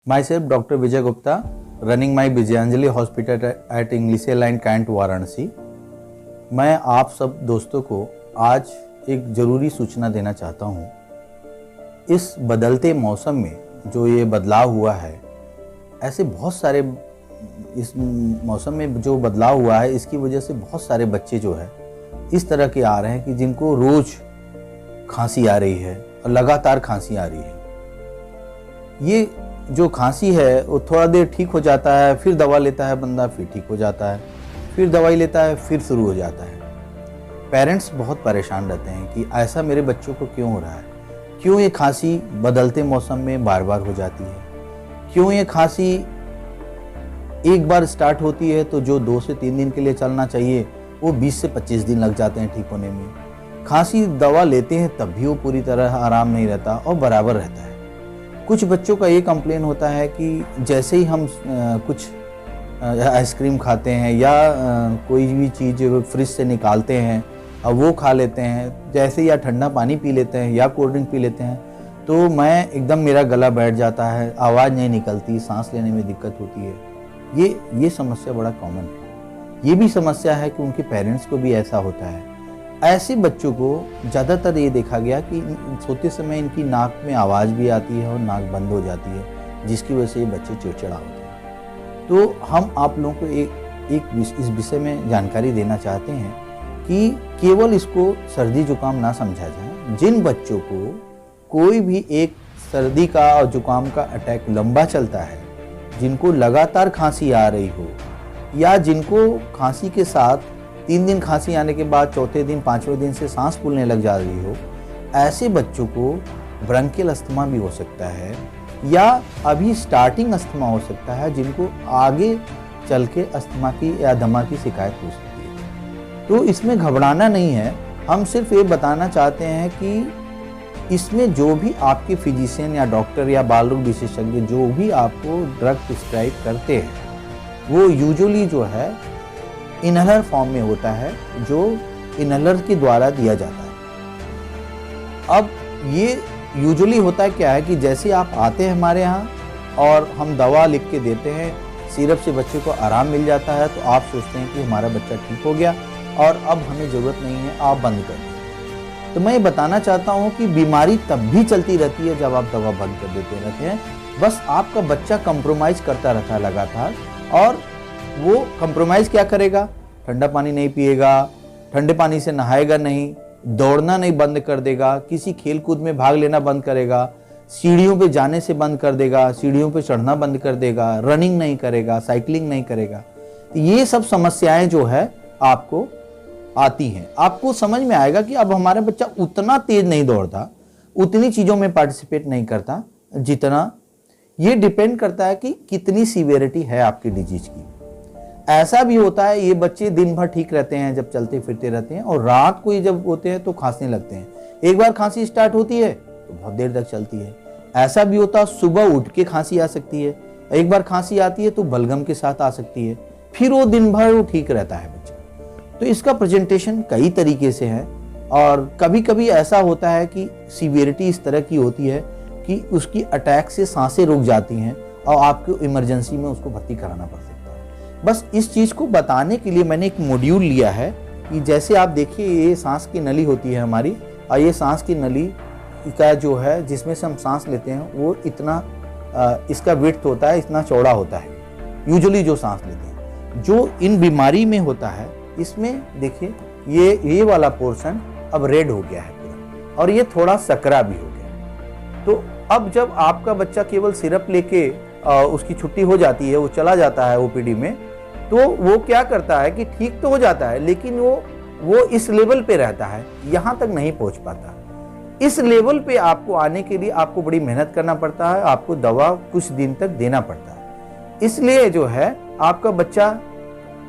Myself, Dr. Vijay Gupta, running my Vijayanjali hospital at English line cantt Varanasi. मैं आप सब दोस्तों को आज एक ज़रूरी सूचना देना चाहता हूँ। इस बदलते मौसम में जो ये बदलाव हुआ है, ऐसे बहुत सारे इस मौसम में जो बदलाव हुआ है, इसकी वजह से बहुत सारे बच्चे जो है इस तरह के आ रहे हैं कि जिनको रोज़ खांसी आ रही है और लगातार खांसी आ रही है। ये जो खांसी है वो थोड़ा देर ठीक हो जाता है, फिर दवा लेता है बंदा, फिर ठीक हो जाता है, फिर दवाई लेता है, फिर शुरू हो जाता है। पेरेंट्स बहुत परेशान रहते हैं कि ऐसा मेरे बच्चों को क्यों हो रहा है, क्यों ये खांसी बदलते मौसम में बार बार हो जाती है, क्यों ये खांसी एक बार स्टार्ट होती है तो जो 2 से 3 दिन के लिए चलना चाहिए वो 20 से 25 दिन लग जाते हैं ठीक होने में। खांसी दवा लेते हैं तब भी वो पूरी तरह आराम नहीं रहता और बराबर रहता है। कुछ बच्चों का ये कंप्लेन होता है कि जैसे ही हम कुछ आइसक्रीम खाते हैं या कोई भी चीज़ फ्रिज से निकालते हैं और वो खा लेते हैं, जैसे या ठंडा पानी पी लेते हैं या कोल्ड ड्रिंक पी लेते हैं, तो मैं एकदम मेरा गला बैठ जाता है, आवाज़ नहीं निकलती, सांस लेने में दिक्कत होती है। ये समस्या बड़ा कॉमन है। ये भी समस्या है कि उनके पेरेंट्स को भी ऐसा होता है। ऐसे बच्चों को ज़्यादातर ये देखा गया कि सोते समय इनकी नाक में आवाज़ भी आती है और नाक बंद हो जाती है, जिसकी वजह से ये बच्चे चिड़चिड़ा होते हैं। तो हम आप लोगों को इस विषय में जानकारी देना चाहते हैं कि केवल इसको सर्दी जुकाम ना समझा जाए। जिन बच्चों को कोई भी एक सर्दी का और जुकाम का अटैक लंबा चलता है, जिनको लगातार खांसी आ रही हो या जिनको खांसी के साथ 3 दिन खांसी आने के बाद चौथे दिन 5वें दिन से सांस फूलने लग जा रही हो, ऐसे बच्चों को ब्रंकियल अस्थमा भी हो सकता है या अभी स्टार्टिंग अस्थमा हो सकता है, जिनको आगे चल के अस्थमा की या दमा की शिकायत हो सकती है। तो इसमें घबराना नहीं है। हम सिर्फ ये बताना चाहते हैं कि इसमें जो भी आपके फिजिशियन या डॉक्टर या बाल रोग विशेषज्ञ जो भी आपको ड्रग प्रिस्क्राइब करते हैं, वो यूजुअली जो है इनहलर फॉर्म में होता है, जो इनहलर के द्वारा दिया जाता है। अब ये यूजुअली होता है क्या है कि जैसे आप आते हैं हमारे यहाँ और हम दवा लिख के देते हैं, सिरप से बच्चे को आराम मिल जाता है, तो आप सोचते हैं कि हमारा बच्चा ठीक हो गया और अब हमें ज़रूरत नहीं है, आप बंद कर दें। तो मैं ये बताना चाहता हूँ कि बीमारी तब भी चलती रहती है जब आप दवा बंद कर देते रहते हैं। बस आपका बच्चा कंप्रोमाइज़ करता रहता है लगातार, और वो कंप्रोमाइज़ क्या करेगा? ठंडा पानी नहीं पिएगा, ठंडे पानी से नहाएगा नहीं, दौड़ना नहीं बंद कर देगा, किसी खेल कूद में भाग लेना बंद करेगा, सीढ़ियों पे जाने से बंद कर देगा, सीढ़ियों पे चढ़ना बंद कर देगा, रनिंग नहीं करेगा, साइकिलिंग नहीं करेगा। ये सब समस्याएं जो है आपको आती हैं। आपको समझ में आएगा कि अब हमारा बच्चा उतना तेज नहीं दौड़ता, उतनी चीज़ों में पार्टिसिपेट नहीं करता जितना। ये डिपेंड करता है कि कितनी सीवियरिटी है आपकी डिजीज की। ऐसा भी होता है ये बच्चे दिन भर ठीक रहते हैं जब चलते फिरते रहते हैं, और रात को ये जब होते हैं तो खांसने लगते हैं। एक बार खांसी स्टार्ट होती है तो बहुत देर तक चलती है। ऐसा भी होता है सुबह उठ के खांसी आ सकती है, एक बार खांसी आती है तो बलगम के साथ आ सकती है, फिर वो दिन भर वो ठीक रहता है बच्चा। तो इसका प्रेजेंटेशन कई तरीके से है, और कभी कभी ऐसा होता है कि सीवियरिटी इस तरह की होती है कि उसकी अटैक से सांसें रुक जाती हैं और आपको इमरजेंसी में उसको भर्ती कराना पड़ सकता है। बस इस चीज़ को बताने के लिए मैंने एक मॉड्यूल लिया है कि जैसे आप देखिए ये सांस की नली होती है हमारी, और ये सांस की नली का जो है जिसमें से हम सांस लेते हैं वो इतना इसका विड्थ होता है, इतना चौड़ा होता है यूजुअली जो सांस लेते हैं। जो इन बीमारी में होता है इसमें देखिए ये वाला पोर्शन अब रेड हो गया है पूरा, और ये थोड़ा सकरा भी हो गया। तो अब जब आपका बच्चा केवल सिरप लेके उसकी छुट्टी हो जाती है, वो चला जाता है ओपीडी में, तो वो क्या करता है कि ठीक तो हो जाता है, लेकिन वो इस लेवल पे रहता है, यहाँ तक नहीं पहुँच पाता। इस लेवल पे आपको आने के लिए आपको बड़ी मेहनत करना पड़ता है, आपको दवा कुछ दिन तक देना पड़ता है। इसलिए जो है आपका बच्चा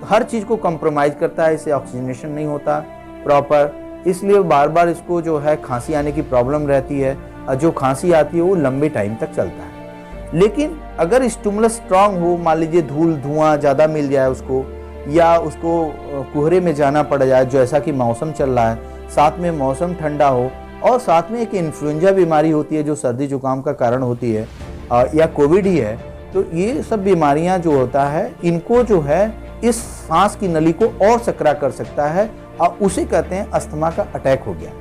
हर चीज़ को कंप्रोमाइज़ करता है, इससे ऑक्सीजनेशन नहीं होता प्रॉपर, इसलिए बार बार इसको जो है खांसी आने की प्रॉब्लम रहती है, और जो खांसी आती है वो लंबे टाइम तक चलता है। लेकिन अगर स्टिमुलस स्ट्रांग हो, मान लीजिए धूल धुआं ज़्यादा मिल जाए उसको, या उसको कोहरे में जाना पड़ जाए जैसा कि मौसम चल रहा है, साथ में मौसम ठंडा हो, और साथ में एक इन्फ्लुएंजा बीमारी होती है जो सर्दी जुकाम का कारण होती है, या कोविड ही है, तो ये सब बीमारियां जो होता है इनको जो है इस सांस की नली को और सकरा कर सकता है और उसे कहते हैं अस्थमा का अटैक हो गया।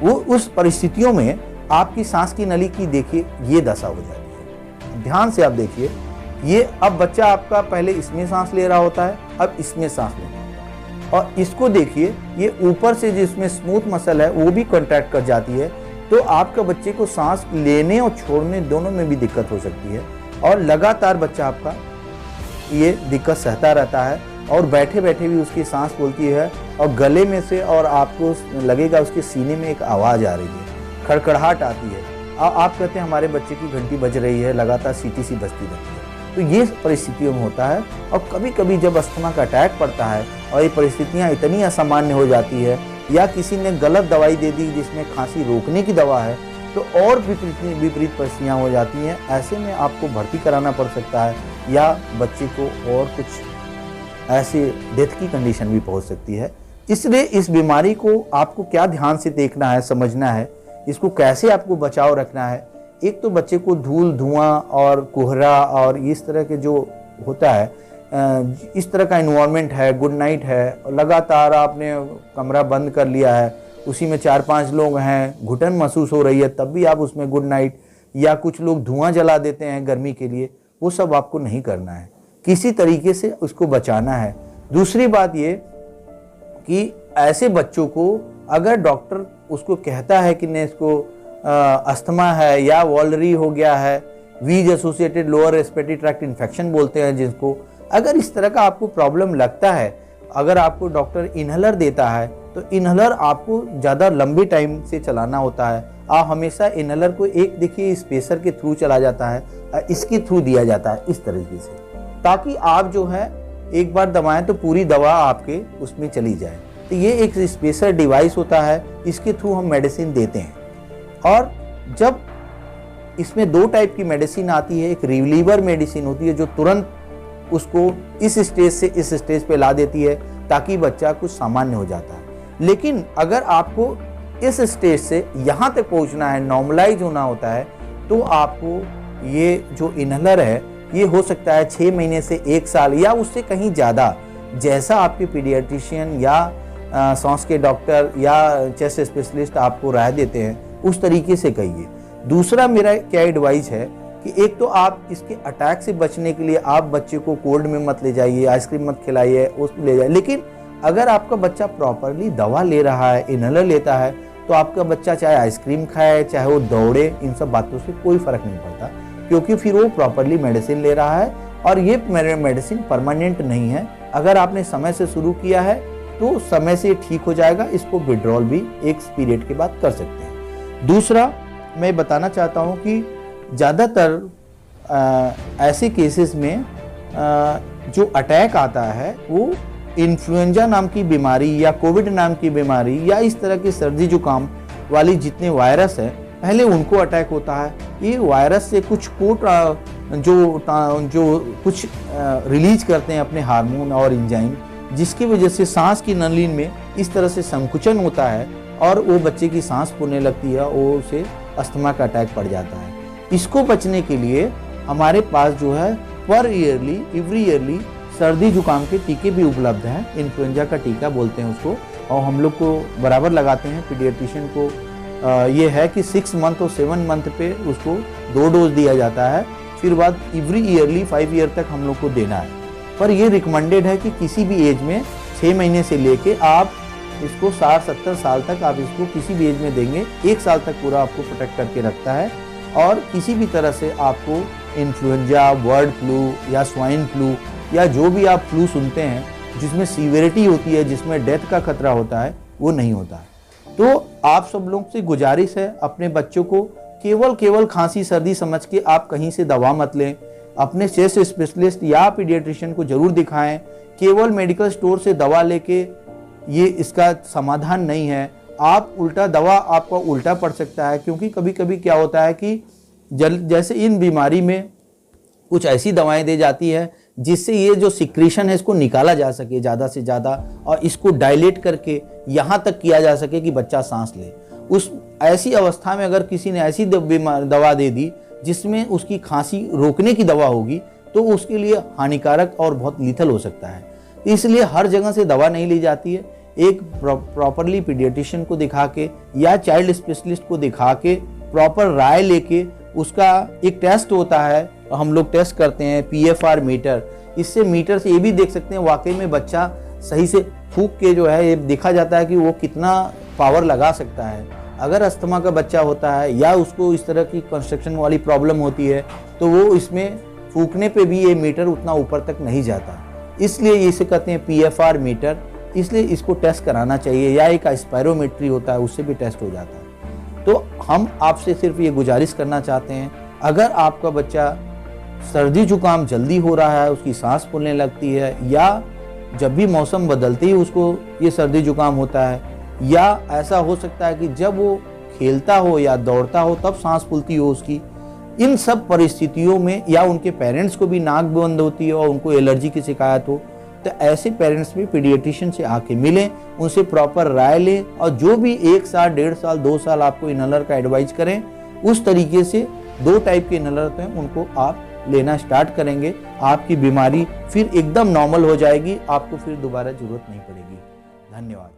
वो उस परिस्थितियों में आपकी सांस की नली की देखिए ये दशा हो जाती है। ध्यान से आप देखिए, ये अब बच्चा आपका पहले इसमें सांस ले रहा होता है, अब इसमें सांस ले रहा है और इसको देखिए ये ऊपर से जिसमें स्मूथ मसल है वो भी कॉन्ट्रैक्ट कर जाती है, तो आपका बच्चे को सांस लेने और छोड़ने दोनों में भी दिक्कत हो सकती है और लगातार बच्चा आपका ये दिक्कत सहता रहता है और बैठे बैठे भी उसकी सांस फूलती है और गले में से और आपको लगेगा उसके सीने में एक आवाज़ आ रही है, खड़खड़ाहट आती है। आप कहते हैं हमारे बच्चे की घंटी बज रही है, लगातार सीटी सी बजती रहती है। तो ये परिस्थितियों में होता है और कभी कभी जब अस्थमा का अटैक पड़ता है और ये परिस्थितियाँ इतनी असामान्य हो जाती है या किसी ने गलत दवाई दे दी जिसमें खांसी रोकने की दवा है, तो और विपरीत परिस्थितियाँ हो जाती हैं। ऐसे में आपको भर्ती कराना पड़ सकता है या बच्चे को और कुछ ऐसे डेथ की कंडीशन भी पहुंच सकती है। इसलिए इस बीमारी को आपको क्या ध्यान से देखना है, समझना है, इसको कैसे आपको बचाव रखना है। एक तो बच्चे को धूल, धुआं और कोहरा और इस तरह के जो होता है, इस तरह का इन्वायरमेंट है, गुड नाइट है, लगातार आपने कमरा बंद कर लिया है, उसी में 4-5 लोग हैं, घुटन महसूस हो रही है, तब भी आप उसमें गुड नाइट, या कुछ लोग धुआं जला देते हैं गर्मी के लिए, वो सब आपको नहीं करना है। किसी तरीके से उसको बचाना है। दूसरी बात ये कि ऐसे बच्चों को अगर डॉक्टर उसको कहता है कि नहीं इसको अस्थमा है या वॉलरी हो गया है, वीज associated lower respiratory tract infection बोलते हैं जिसको, अगर इस तरह का आपको प्रॉब्लम लगता है, अगर आपको डॉक्टर इनहेलर देता है तो इनहेलर आपको ज़्यादा लंबे टाइम से चलाना होता है। आप हमेशा इनहेलर को एक देखिए स्पेसर के थ्रू चला जाता है, इसके थ्रू दिया जाता है इस तरीके से, ताकि आप जो है एक बार दबाएं तो पूरी दवा आपके उसमें चली जाए। तो ये एक स्पेशल डिवाइस होता है, इसके थ्रू हम मेडिसिन देते हैं। और जब इसमें 2 टाइप की मेडिसिन आती है, एक रिलीवर मेडिसिन होती है जो तुरंत उसको इस स्टेज से इस स्टेज पे ला देती है ताकि बच्चा कुछ सामान्य हो जाता है। लेकिन अगर आपको इस स्टेज से यहाँ तक पहुँचना है, नॉर्मलाइज होना होता है, तो आपको ये जो इनहेलर है ये हो सकता है 6 महीने से 1 साल या उससे कहीं ज़्यादा, जैसा आपके पीडियाट्रिशियन या सांस के डॉक्टर या चेस्ट स्पेशलिस्ट आपको राय देते हैं उस तरीके से कहिए। दूसरा मेरा क्या एडवाइस है कि एक तो आप इसके अटैक से बचने के लिए आप बच्चे को कोल्ड में मत ले जाइए, आइसक्रीम मत खिलाइए, उसमें ले जाइए। लेकिन अगर आपका बच्चा प्रॉपरली दवा ले रहा है, इनहेलर लेता है, तो आपका बच्चा चाहे आइसक्रीम खाए, चाहे वो दौड़े, इन सब बातों से कोई फर्क नहीं पड़ता, क्योंकि फिर वो प्रॉपरली मेडिसिन ले रहा है और ये मेडिसिन परमानेंट नहीं है। अगर आपने समय से शुरू किया है तो समय से ठीक हो जाएगा, इसको विड्रॉल भी एक पीरियड के बाद कर सकते हैं। दूसरा मैं बताना चाहता हूँ कि ज़्यादातर ऐसे केसेस में जो अटैक आता है वो इन्फ्लुएंजा नाम की बीमारी या कोविड नाम की बीमारी या इस तरह की सर्दी जुकाम वाली जितने वायरस है पहले उनको अटैक होता है। ये वायरस से कुछ जो कुछ रिलीज करते हैं अपने हार्मोन और एंजाइम, जिसकी वजह से सांस की नली में इस तरह से संकुचन होता है और वो बच्चे की सांस फूलने लगती है और उसे अस्थमा का अटैक पड़ जाता है। इसको बचने के लिए हमारे पास जो है एवरी ईयरली सर्दी जुकाम के टीके भी उपलब्ध हैं। इन्फ्लुएंजा का टीका बोलते हैं उसको, और हम लोग को बराबर लगाते हैं। पीडियाट्रिशियन को ये है कि 6 मंथ और 7 मंथ पे उसको 2 डोज दिया जाता है, फिर बाद एवरी ईयरली 5 ईयर तक हम लोग को देना है। पर ये रिकमेंडेड है कि किसी भी एज में 6 महीने से लेके आप इसको 60-70 साल तक आप इसको किसी भी एज में देंगे, 1 साल तक पूरा आपको प्रोटेक्ट करके रखता है। और किसी भी तरह से आपको इन्फ्लुएंजा, बर्ड फ्लू या स्वाइन फ्लू या जो भी आप फ्लू सुनते हैं जिसमें सीवियरिटी होती है, जिसमें डेथ का खतरा होता है, वो नहीं होता है। तो आप सब लोग से गुजारिश है, अपने बच्चों को केवल खांसी सर्दी समझ के आप कहीं से दवा मत लें। अपने चेस्ट स्पेशलिस्ट या पीडियाट्रिशियन को जरूर दिखाएं। केवल मेडिकल स्टोर से दवा लेके ये इसका समाधान नहीं है। आप उल्टा दवा आपका उल्टा पड़ सकता है, क्योंकि कभी कभी क्या होता है कि जैसे इन बीमारी में कुछ ऐसी दवाएं दी जाती है जिससे ये जो सिक्रीशन है इसको निकाला जा सके ज़्यादा से ज़्यादा, और इसको डायलेट करके यहाँ तक किया जा सके कि बच्चा सांस ले। उस ऐसी अवस्था में अगर किसी ने ऐसी दवा दे दी जिसमें उसकी खांसी रोकने की दवा होगी तो उसके लिए हानिकारक और बहुत लीथल हो सकता है। इसलिए हर जगह से दवा नहीं ली जाती है। एक प्रॉपरली पीडियाट्रिशियन को दिखा के या चाइल्ड स्पेशलिस्ट को दिखा के प्रॉपर राय लेके उसका एक टेस्ट होता है, हम लोग टेस्ट करते हैं PFR मीटर। इससे मीटर से ये भी देख सकते हैं वाकई में बच्चा सही से फूंक के जो है ये देखा जाता है कि वो कितना पावर लगा सकता है। अगर अस्थमा का बच्चा होता है या उसको इस तरह की कंस्ट्रक्शन वाली प्रॉब्लम होती है तो वो इसमें फूंकने पे भी ये मीटर उतना ऊपर तक नहीं जाता, इसलिए इसे कहते हैं PFR मीटर। इसलिए इसको टेस्ट कराना चाहिए, या एक स्पायरोमेट्री होता है उससे भी टेस्ट हो जाता है। तो हम आपसे सिर्फ ये गुजारिश करना चाहते हैं, अगर आपका बच्चा सर्दी जुकाम जल्दी हो रहा है, उसकी सांस फूलने लगती है, या जब भी मौसम बदलते ही उसको ये सर्दी जुकाम होता है, या ऐसा हो सकता है कि जब वो खेलता हो या दौड़ता हो तब सांस फूलती हो उसकी, इन सब परिस्थितियों में, या उनके पेरेंट्स को भी नाक बंद होती है और उनको एलर्जी की शिकायत हो, तो ऐसे पेरेंट्स भी पीडियाट्रिशियन से आके मिलें, उनसे प्रॉपर राय लें, और जो भी 1 साल, 1.5 साल, 2 साल आपको इनहेलर का एडवाइज करें, उस तरीके से 2 टाइप के इनहेलर हैं उनको आप लेना स्टार्ट करेंगे। आपकी बीमारी फिर एकदम नॉर्मल हो जाएगी, आपको फिर दोबारा जरूरत नहीं पड़ेगी। धन्यवाद।